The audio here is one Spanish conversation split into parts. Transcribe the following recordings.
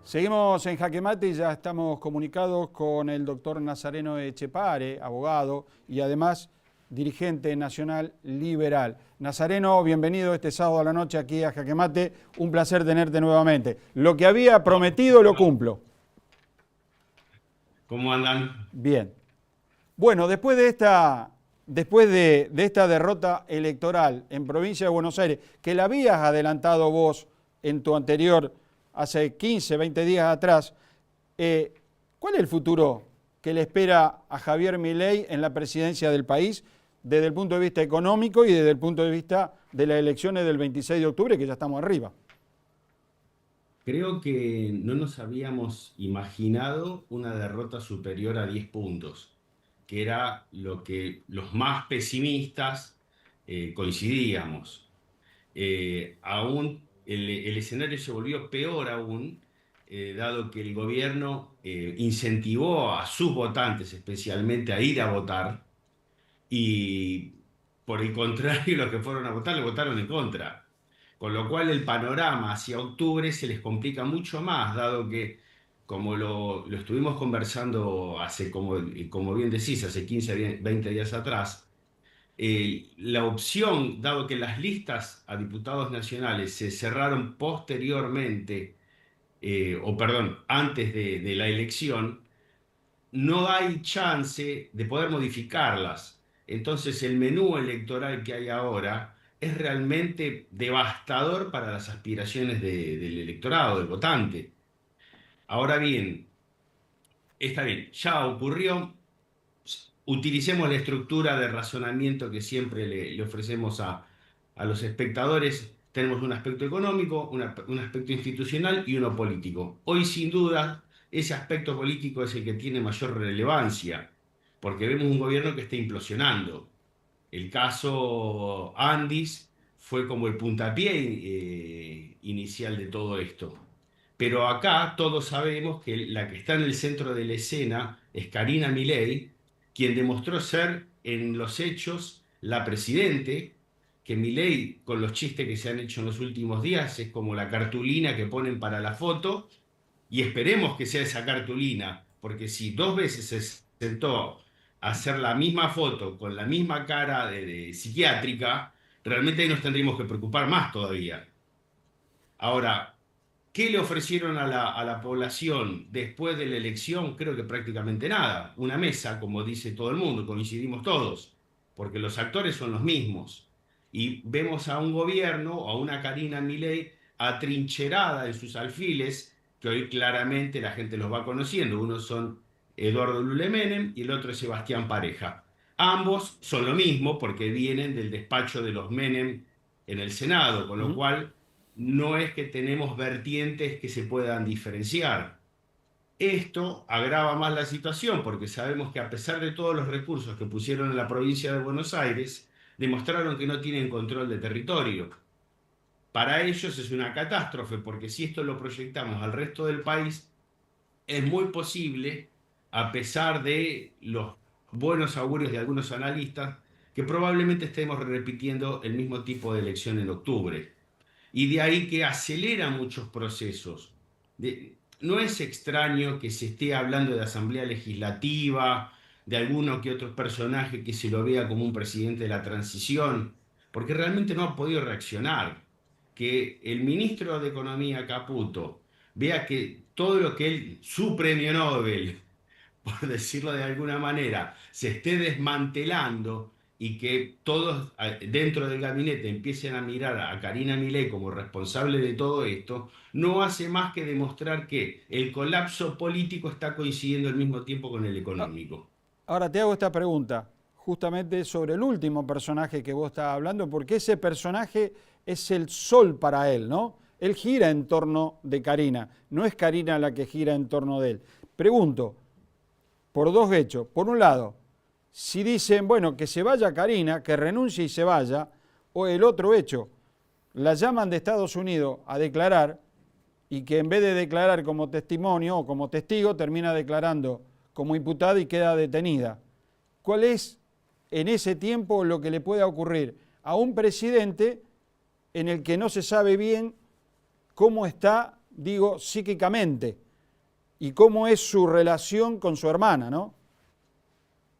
Seguimos en Jaque Mate y ya estamos comunicados con el doctor Nazareno Etxepare, abogado y además dirigente nacional liberal. Nazareno, bienvenido este sábado a la noche aquí a Jaque Mate. Un placer tenerte nuevamente. Lo que había prometido lo cumplo. ¿Cómo andan? Bien. Bueno, después de esta derrota electoral en provincia de Buenos Aires, que la habías adelantado vos en tu anterior, hace 15, 20 días atrás, ¿cuál es el futuro que le espera a Javier Milei en la presidencia del país desde el punto de vista económico y desde el punto de vista de las elecciones del 26 de octubre, que ya estamos arriba? Creo que no nos habíamos imaginado una derrota superior a 10 puntos, que era lo que los más pesimistas coincidíamos. Aún el escenario se volvió peor aún, dado que el gobierno incentivó a sus votantes especialmente a ir a votar y por el contrario los que fueron a votar le votaron en contra. Con lo cual el panorama hacia octubre se les complica mucho más, dado que, como lo estuvimos conversando hace, como bien decís, hace 15, 20 días atrás, la opción, dado que las listas a diputados nacionales se cerraron posteriormente, o perdón, antes de la elección, no hay chance de poder modificarlas. Entonces el menú electoral que hay ahora es realmente devastador para las aspiraciones del electorado, del votante. Ahora bien, está bien, ya ocurrió, utilicemos la estructura de razonamiento que siempre le ofrecemos a los espectadores. Tenemos un aspecto económico, un aspecto institucional y uno político. Hoy, sin duda, ese aspecto político es el que tiene mayor relevancia, porque vemos un gobierno que está implosionando. El caso Andis fue como el puntapié inicial de todo esto. Pero acá todos sabemos que la que está en el centro de la escena es Karina Milei, quien demostró ser en los hechos la presidente, que Milei, con los chistes que se han hecho en los últimos días, es como la cartulina que ponen para la foto, y esperemos que sea esa cartulina, porque si dos veces se sentó a hacer la misma foto con la misma cara de psiquiátrica, realmente ahí nos tendríamos que preocupar más todavía. Ahora, ¿qué le ofrecieron a la población después de la elección? Creo que prácticamente nada. Una mesa, como dice todo el mundo, coincidimos todos, porque los actores son los mismos. Y vemos a un gobierno, a una Karina Milei, atrincherada en sus alfiles, que hoy claramente la gente los va conociendo. Uno son Eduardo Lule Menem y el otro es Sebastián Pareja. Ambos son lo mismo porque vienen del despacho de los Menem en el Senado, con lo ¿Mm? cual no es que tenemos vertientes que se puedan diferenciar. Esto agrava más la situación porque sabemos que a pesar de todos los recursos que pusieron en la provincia de Buenos Aires, demostraron que no tienen control de territorio. Para ellos es una catástrofe porque si esto lo proyectamos al resto del país, es muy posible, a pesar de los buenos augurios de algunos analistas, que probablemente estemos repitiendo el mismo tipo de elección en octubre. Y de ahí que acelera muchos procesos. No es extraño que se esté hablando de asamblea legislativa, de alguno que otro personaje que se lo vea como un presidente de la transición, porque realmente no ha podido reaccionar. Que el ministro de Economía Caputo vea que todo lo que él, su premio Nobel, por decirlo de alguna manera, se esté desmantelando y que todos dentro del gabinete empiecen a mirar a Karina Milei como responsable de todo esto, no hace más que demostrar que el colapso político está coincidiendo al mismo tiempo con el Ah, económico. ahora te hago esta pregunta, justamente sobre el último personaje que vos estabas hablando, porque ese personaje es el sol para él, ¿no? Él gira en torno de Karina, no es Karina la que gira en torno de él. Pregunto, por dos hechos. Por un lado, si dicen, bueno, que se vaya Karina, que renuncie y se vaya, o el otro hecho, la llaman de Estados Unidos a declarar y que en vez de declarar como testimonio o como testigo, termina declarando como imputada y queda detenida. ¿Cuál es en ese tiempo lo que le pueda ocurrir a un presidente en el que no se sabe bien cómo está digo, psíquicamente, y cómo es su relación con su hermana, ¿no?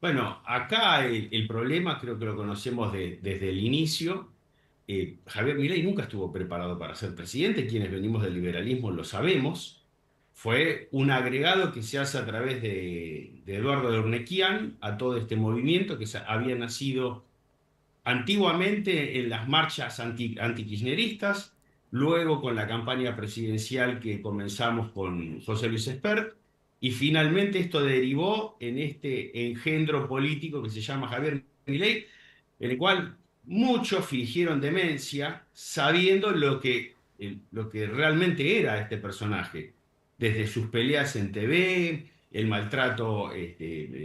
Bueno, acá el problema creo que lo conocemos desde el inicio. Javier Milei nunca estuvo preparado para ser presidente, quienes venimos del liberalismo lo sabemos. Fue un agregado que se hace a través de Eduardo Urnequian a todo este movimiento que había nacido antiguamente en las marchas antikirchneristas, luego con la campaña presidencial que comenzamos con José Luis Espert, y finalmente esto derivó en este engendro político que se llama Javier Milei, en el cual muchos fingieron demencia sabiendo lo que realmente era este personaje, desde sus peleas en TV, el maltrato,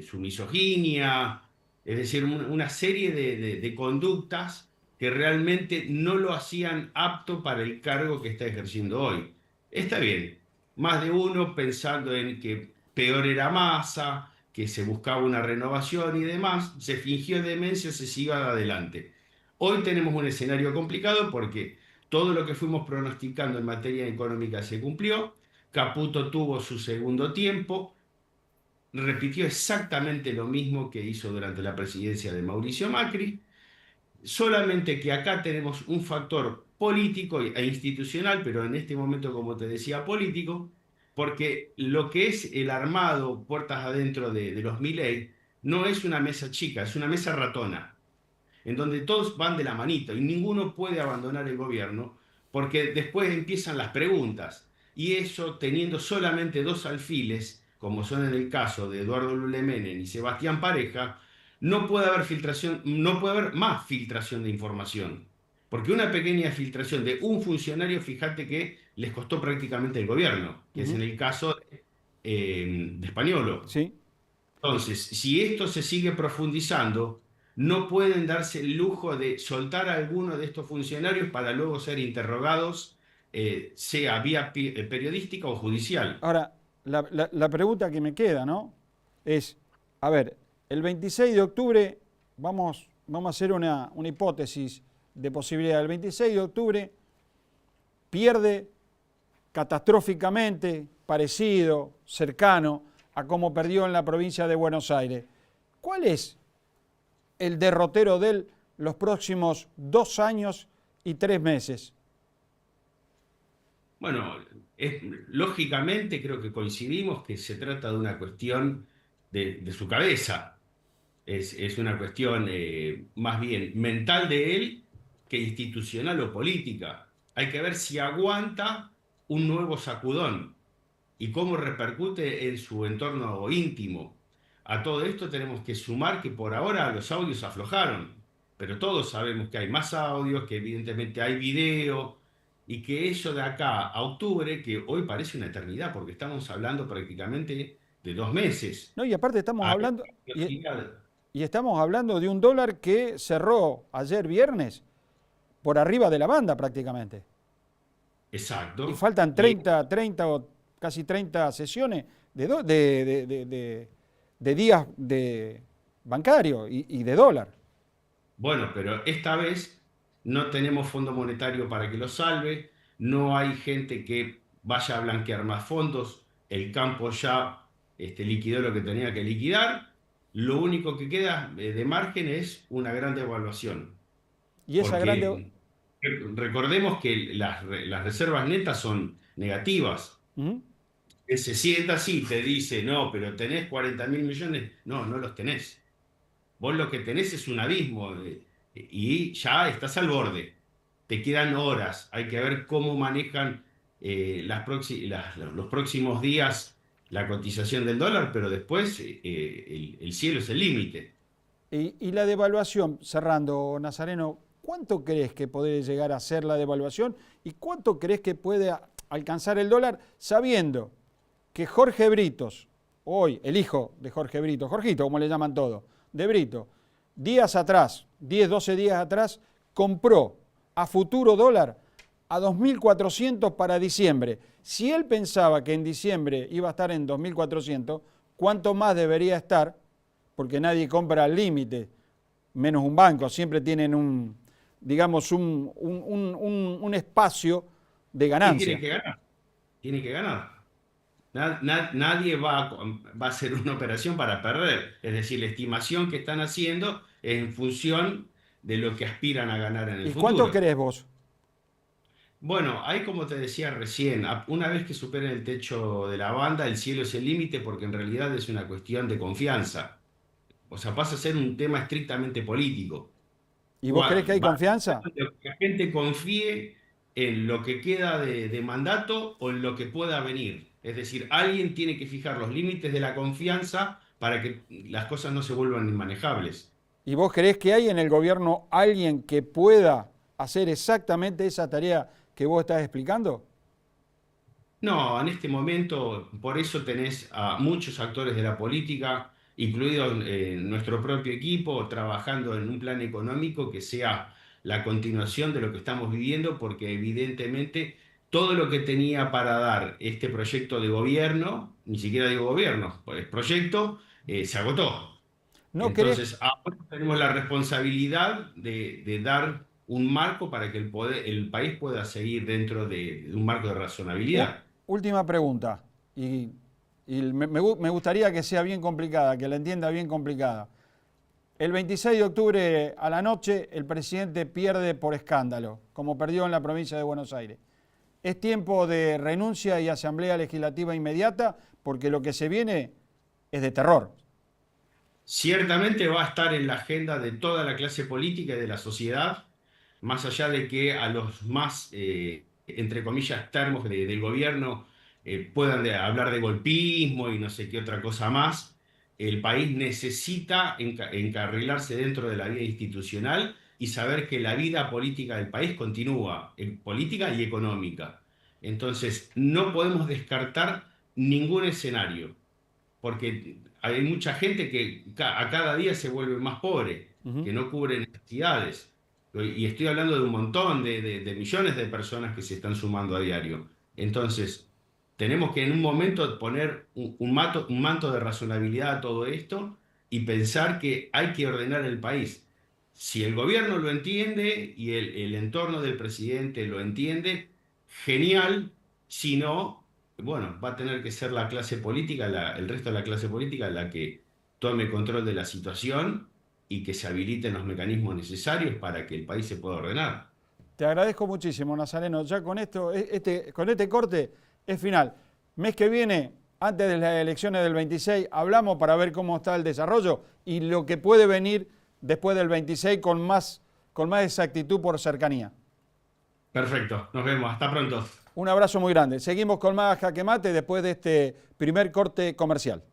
su misoginia, es decir, una serie de conductas que realmente no lo hacían apto para el cargo que está ejerciendo hoy. Está bien, más de uno pensando en que peor era Massa, que se buscaba una renovación y demás, se fingió demencia, se siga adelante. Hoy tenemos un escenario complicado porque todo lo que fuimos pronosticando en materia económica se cumplió. Caputo tuvo su segundo tiempo, repitió exactamente lo mismo que hizo durante la presidencia de Mauricio Macri, solamente que acá tenemos un factor político e institucional, pero en este momento, como te decía, político, porque lo que es el armado puertas adentro de los Milei no es una mesa chica, es una mesa ratona en donde todos van de la manita y ninguno puede abandonar el gobierno porque después empiezan las preguntas y eso teniendo solamente dos alfiles, como son en el caso de Eduardo Lule Menem y Sebastián Pareja, no puede haber filtración, no puede haber más filtración de información. Porque una pequeña filtración de un funcionario, fíjate que les costó prácticamente el gobierno, que es en Ujú. el caso de Españolo. Sí. Entonces, si esto se sigue profundizando, no pueden darse el lujo de soltar a alguno de estos funcionarios para luego ser interrogados, sea vía periodística o judicial. Ahora, la pregunta que me queda, ¿no? Es, a ver, el 26 de octubre, vamos a hacer una hipótesis de posibilidad. El 26 de octubre pierde catastróficamente, parecido, cercano a como perdió en la provincia de Buenos Aires. ¿Cuál es el derrotero de él los próximos 2 años y 3 meses? Bueno, lógicamente creo que coincidimos que se trata de una cuestión de su cabeza. Es una cuestión más bien mental de él que institucional o política. Hay que ver si aguanta un nuevo sacudón y cómo repercute en su entorno íntimo. A todo esto tenemos que sumar que por ahora los audios aflojaron, pero todos sabemos que hay más audios, que evidentemente hay video y que eso de acá a octubre, que hoy parece una eternidad porque estamos hablando prácticamente de 2 meses. ¿No? Y aparte Hay velocidad. y estamos hablando de un dólar que cerró ayer viernes por arriba de la banda prácticamente. Y Exacto. faltan Y 30 o casi 30 sesiones de días de bancario y de dólar. bueno, pero esta vez no tenemos Fondo Monetario para que lo salve, no hay gente que vaya a blanquear más fondos, el campo ya liquidó lo que tenía que liquidar, lo único que queda de margen es una gran devaluación, Y esa grande... porque recordemos que las reservas netas son negativas. ¿Mm? Él se sienta así, te dice, no, pero tenés 40.000 millones, no, no los tenés. Vos lo que tenés es un abismo y ya estás al borde. Te quedan horas. Hay que ver cómo manejan los próximos días la cotización del dólar, pero después el cielo es el límite. Y la devaluación, cerrando, Nazareno, ¿cuánto crees que puede llegar a ser la devaluación y cuánto crees que puede alcanzar el dólar sabiendo que Jorge Britos, hoy el hijo de Jorge Brito, Jorgito como le llaman todos, de Brito, días atrás, 10, 12 días atrás, compró a futuro dólar a 2.400 para diciembre? Si él pensaba que en diciembre iba a estar en 2.400, ¿cuánto más debería estar? Porque nadie compra al límite, menos un banco, siempre tienen digamos, un espacio de ¿Qué tienen ganancia. que ganar? tiene que ganar. Nadie va a hacer una operación para perder. Es decir, la estimación que están haciendo es en función de lo que aspiran a ganar en el ¿Y cuánto futuro. crees vos? Bueno, ahí como te decía recién, una vez que superen el techo de la banda, el cielo es el límite porque en realidad es una cuestión de confianza. O sea, pasa a ser un tema estrictamente político. ¿Y vos crees que hay Va a confianza? ser que la gente confíe en lo que queda de mandato o en lo que pueda venir. Es decir, alguien tiene que fijar los límites de la confianza para que las cosas no se vuelvan inmanejables. ¿Y vos creés que hay en el gobierno alguien que pueda hacer exactamente esa tarea que vos estás explicando? No, en este momento, por eso tenés a muchos actores de la política, incluido nuestro propio equipo, trabajando en un plan económico que sea la continuación de lo que estamos viviendo, porque evidentemente todo lo que tenía para dar este proyecto de gobierno, ni siquiera digo gobierno, pues proyecto, se agotó. ¿No crees? Entonces, ahora tenemos la responsabilidad de dar un marco para que el país pueda seguir dentro de un marco de razonabilidad. Última pregunta, me gustaría que sea bien complicada, que la entienda bien complicada. El 26 de octubre a la noche el presidente pierde por escándalo, como perdió en la provincia de Buenos Aires. ¿Es tiempo de renuncia y asamblea legislativa inmediata? Porque lo que se viene es de terror. Ciertamente va a estar en la agenda de toda la clase política y de la sociedad, más allá de que a los más, entre comillas, termos del gobierno puedan hablar de golpismo y no sé qué otra cosa más. El país necesita encarrilarse dentro de la vida institucional y saber que la vida política del país continúa, política y económica. Entonces, no podemos descartar ningún escenario porque hay mucha gente que a cada día se vuelve más pobre, Ujú. que no cubre necesidades. Y estoy hablando de un montón de millones de personas que se están sumando a diario. Entonces, tenemos que en un momento poner un manto de razonabilidad a todo esto y pensar que hay que ordenar el país. Si el gobierno lo entiende y el entorno del presidente lo entiende, genial. Si no, bueno, va a tener que ser la clase política, el resto de la clase política la que tome control de la situación y que se habiliten los mecanismos necesarios para que el país se pueda ordenar. Te agradezco muchísimo, Nazareno. Ya con esto, con este corte es final. Mes que viene, antes de las elecciones del 26, hablamos para ver cómo está el desarrollo y lo que puede venir después del 26 con más exactitud por cercanía. Perfecto, nos vemos, hasta pronto. Un abrazo muy grande. Seguimos con más Jaque Mate después de este primer corte comercial.